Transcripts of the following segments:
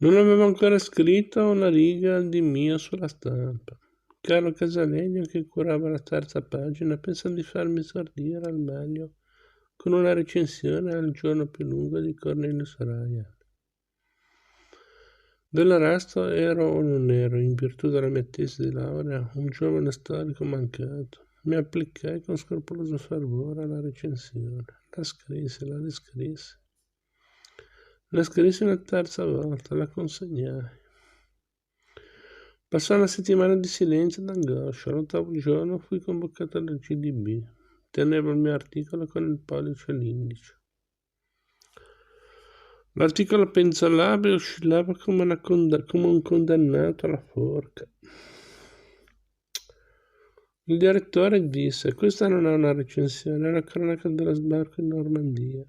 Non avevo ancora scritto una riga di mio sulla stampa. Carlo Casalegno, che curava la terza pagina, pensa di farmi esordire al meglio con una recensione al giorno più lungo di Cornelius Ryan. Del resto ero o non ero, in virtù della mia tesi di laurea, un giovane storico mancato. Mi applicai con scrupoloso fervore alla recensione. La scrissi, la riscrissi. La scrissi una terza volta, la consegnai. Passò una settimana di silenzio ed angoscia. L'ottavo giorno fui convocato dal GDB. Tenevo il mio articolo con il pollice e l'indice. L'articolo penzolava e oscillava come un condannato alla forca. Il direttore disse: questa non è una recensione, è una cronaca dello sbarco in Normandia.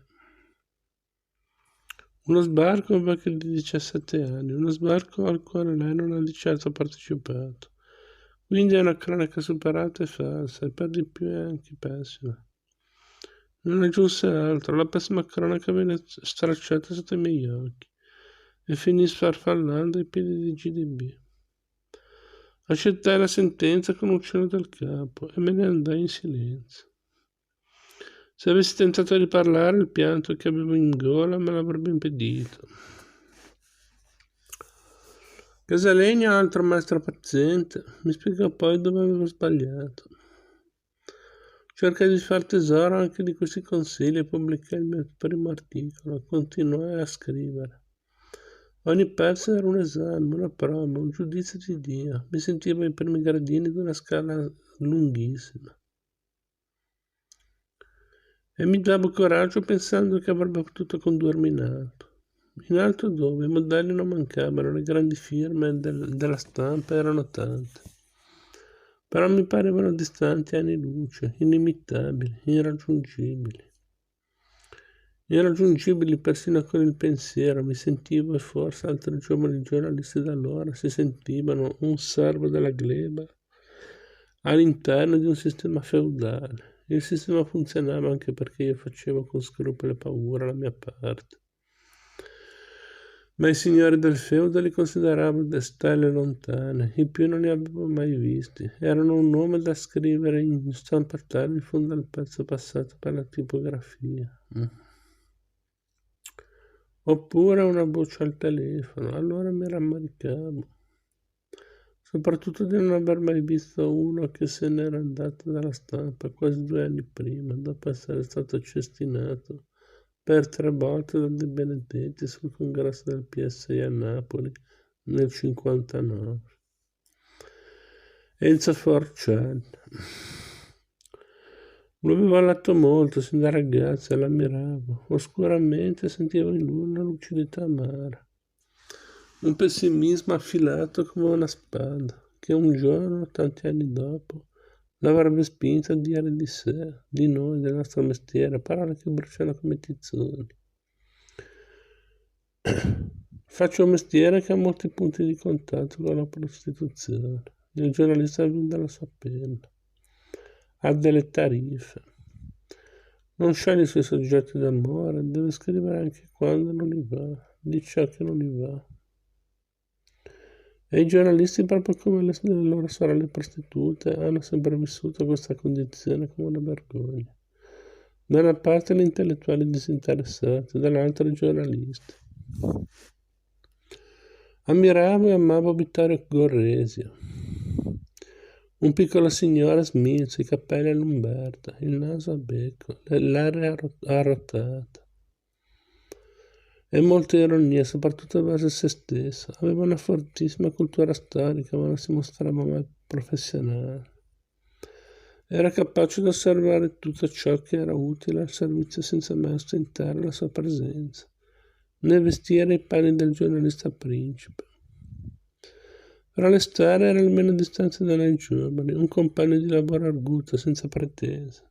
Uno sbarco vecchio di 17 anni, uno sbarco al quale lei non ha di certo partecipato. Quindi è una cronaca superata e falsa, e per di più è anche pessima. Non aggiunse altro, la pessima cronaca venne stracciata sotto i miei occhi e finì sfarfallando ai piedi di GDB. Accettai la sentenza con un cenno del capo e me ne andai in silenzio. Se avessi tentato di parlare, il pianto che avevo in gola me l'avrebbe impedito. Casalegno, altro maestro paziente, mi spiegò poi dove avevo sbagliato. Cercai di far tesoro anche di questi consigli e pubblicai il mio primo articolo. Continuai a scrivere. Ogni pezzo era un esame, una prova, un giudizio di Dio. Mi sentivo ai primi gradini di una scala lunghissima. E mi davo coraggio pensando che avrebbe potuto condurmi in alto. In alto dove? I modelli non mancavano, le grandi firme della stampa erano tante. Però mi parevano distanti anni luce, inimitabili, irraggiungibili. Irraggiungibili persino con il pensiero, mi sentivo, e forse altri giovani giornalisti d'allora si sentivano, un servo della gleba all'interno di un sistema feudale. Il sistema funzionava anche perché io facevo con scrupolo e paura la mia parte. Ma i signori del feudo li consideravo stelle lontane, in più non li avevo mai visti. Erano un nome da scrivere in stampatello in fondo al pezzo passato per la tipografia. Oppure una voce al telefono, allora mi rammaricavo. Soprattutto di non aver mai visto uno che se n'era andato dalla stampa quasi 2 anni prima, dopo essere stato cestinato per 3 volte da De Benedetti sul congresso del PSI a Napoli nel 59. Enzo Forcell. Lo avevo letto molto sin da ragazzo e l'ammiravo. Oscuramente sentivo in lui una lucidità amara, un pessimismo affilato come una spada, che un giorno, tanti anni dopo, l'avrebbe spinto a dire di sé, di noi, del nostro mestiere, parole che bruciano come tizzoni. Faccio un mestiere che ha molti punti di contatto con la prostituzione. Il giornalista vive dalla sua penna. Ha delle tariffe. Non sceglie i suoi soggetti d'amore, deve scrivere anche quando non gli va, di ciò che non gli va. E i giornalisti, proprio come le loro sorelle prostitute, hanno sempre vissuto questa condizione come una vergogna. Da una parte gli intellettuali disinteressati, dall'altra i giornalisti. Ammiravo e amavo Vittorio Gorresio, un piccolo signore smilzo, i capelli all'Umberto, il naso a becco, l'aria arrotata e molta ironia, soprattutto verso se stesso. Aveva una fortissima cultura storica, ma non si mostrava mai professionale. Era capace di osservare tutto ciò che era utile al servizio senza mai ostentare la sua presenza, né vestire i panni del giornalista principe. Però l'estate era almeno a distanza da noi giovani, un compagno di lavoro arguto, senza pretese,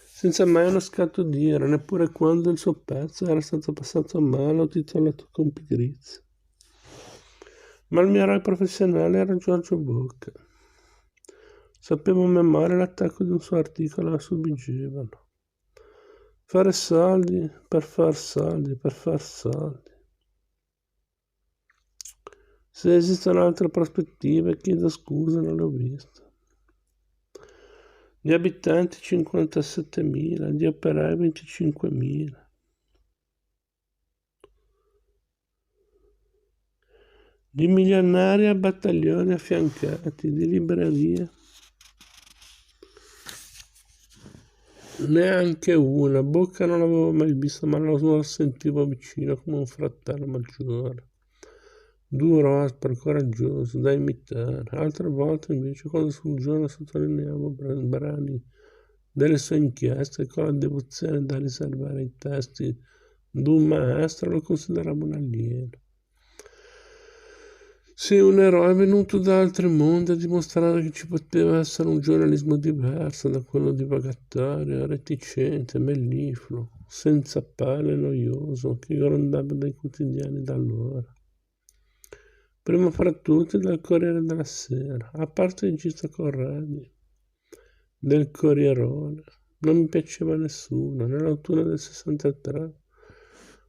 senza mai uno scatto d'ira, neppure quando il suo pezzo era stato passato a male o titolato con pigrizia. Ma il mio eroe professionale era Giorgio Bocca. Sapevo a memoria l'attacco di un suo articolo su Bigevano. Fare soldi per far soldi, per far soldi. Se esistono altre prospettive, chiedo scusa, non le ho viste. Di abitanti 57.000, di operai 25.000. Di milionari a battaglioni affiancati, di librerie. Neanche una, Bocca non l'avevo mai vista, ma lo sentivo vicino come un fratello maggiore. Duro, aspro, coraggioso, da imitare. Altre volte invece, quando sul giorno sottolineavo brani delle sue inchieste con la devozione da riservare ai testi d'un maestro, lo consideravo un alieno. Sì, un eroe venuto da altri mondi a dimostrare che ci poteva essere un giornalismo diverso da quello divagatorio, reticente, mellifluo, senza pelle, noioso, che grondava dai quotidiani d'allora. Prima fra tutti dal Corriere della Sera, a parte il Gista Corradi, del Corrierone. Non mi piaceva nessuno, nell'autunno del 63,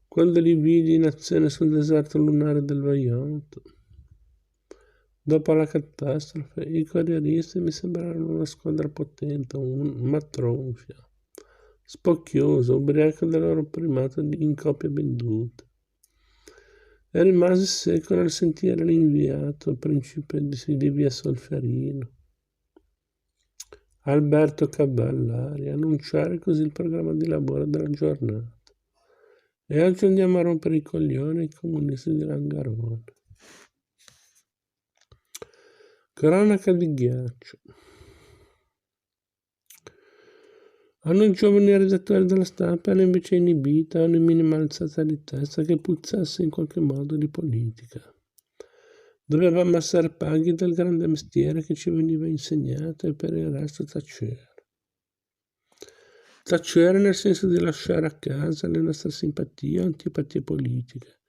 quando li vidi in azione sul deserto lunare del Vajont. Dopo la catastrofe, i corrieristi mi sembrarono una squadra potente, una tronfia, spocchiosa, ubriaca del loro primato in copie vendute. E rimasi secco nel sentire l'inviato, principe di via Solferino, Alberto Caballari, annunciare così il programma di lavoro della giornata. E oggi andiamo a rompere i coglioni ai comunisti di Langarone. Cronaca di ghiaccio. A noi giovani redattori della stampa era invece inibita ogni minima alzata di testa che puzzasse in qualche modo di politica. Dovevamo essere paghi del grande mestiere che ci veniva insegnato e per il resto tacere. Tacere nel senso di lasciare a casa le nostre simpatie o antipatie politiche,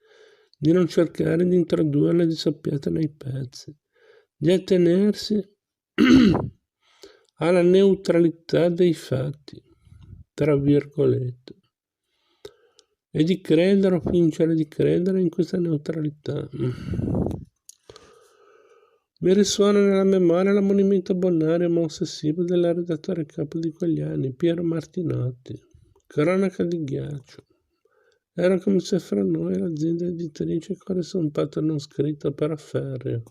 di non cercare di introdurle di soppiatto nei pezzi, di attenersi alla neutralità dei fatti, tra virgolette, e di credere o fingere di credere in questa neutralità. Mi risuona nella memoria l'ammonimento bonario ma ossessivo del redattore capo di quegli anni, Piero Martinotti. Cronaca di ghiaccio. Era come se fra noi l'azienda editrice corresse un patto non scritto per afferrio.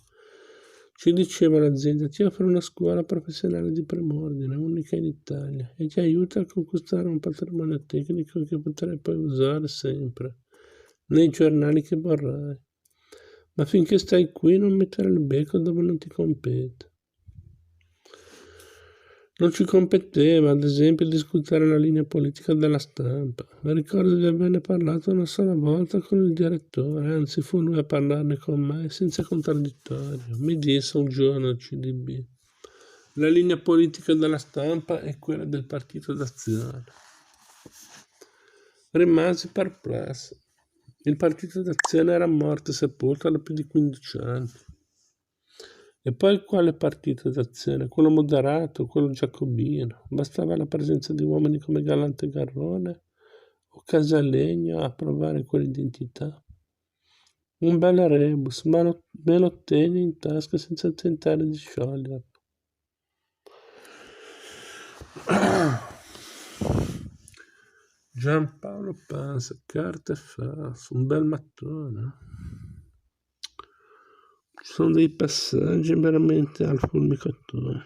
Ci diceva l'azienda: ti offre una scuola professionale di prim'ordine, unica in Italia, e ti aiuta a conquistare un patrimonio tecnico che potrai poi usare sempre nei giornali che vorrai. Ma finché stai qui non mettere il becco dove non ti compete. Non ci competeva, ad esempio, discutere la linea politica della stampa. Ricordo di averne parlato una sola volta con il direttore, anzi fu lui a parlarne con me senza contraddittorio. Mi disse un giorno al CDB: la linea politica della stampa è quella del Partito d'Azione. Rimasi perplesso. Il Partito d'Azione era morto e sepolto da più di 15 anni. E poi quale partito d'azione? Quello moderato, quello giacobino? Bastava la presenza di uomini come Galante Garrone o Casalegno a provare quell'identità. Un bel rebus, ma me lo tenni in tasca senza tentare di scioglierlo. Giampaolo Pansa, carta e falso, un bel mattone. Ci sono dei passaggi veramente al fulmicotone.